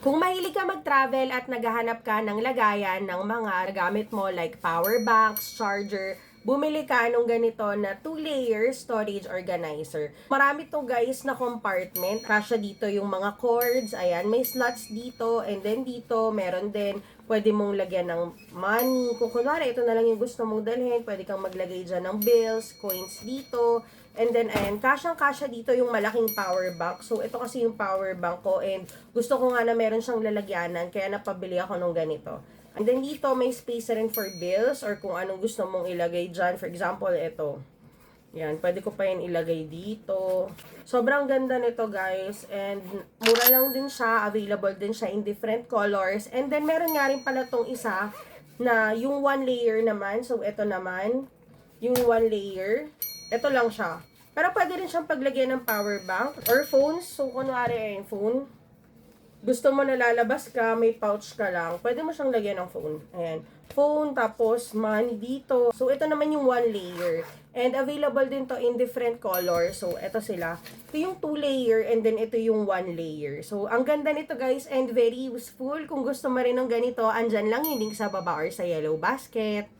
Kung mahilig ka mag-travel at naghahanap ka ng lagayan ng mga gamit mo like power banks, charger, bumili ka nung ganito na 2-layer storage organizer. Marami to guys na compartment. Kasya dito yung mga cords. Ayan, may slots dito. And then dito, meron din. Pwede mong lagyan ng money. Kung kunwari, ito na lang yung gusto mong dalhin. Pwede kang maglagay dyan ng bills, coins dito. And then, ayan, kasyang-kasya dito yung malaking power bank. So, ito kasi yung power bank ko. And gusto ko nga na meron siyang lalagyanan. Kaya napabili ako nung ganito. And then dito, may space rin for bills or kung anong gusto mong ilagay dyan. For example, ito. Yan, pwede ko pa yan ilagay dito. Sobrang ganda nito guys. And mura lang din siya. Available din siya in different colors. And then meron nga rin pala tong isa na yung 1 layer naman. So, ito naman. Yung 1 layer. Ito lang siya. Pero pwede rin siyang paglagyan ng power bank or phones. So, kunwari ayun, phone. Gusto mo na lalabas ka, may pouch ka lang, pwede mo siyang lagyan ng phone. Ayan. Phone, tapos money dito. So, ito naman yung 1 layer. And available din to in different colors. So, ito sila. Ito yung 2 layer and then ito yung 1 layer. So, ang ganda nito guys and very useful. Kung gusto mo rin ng ganito, andyan lang yung link sa baba or sa yellow basket.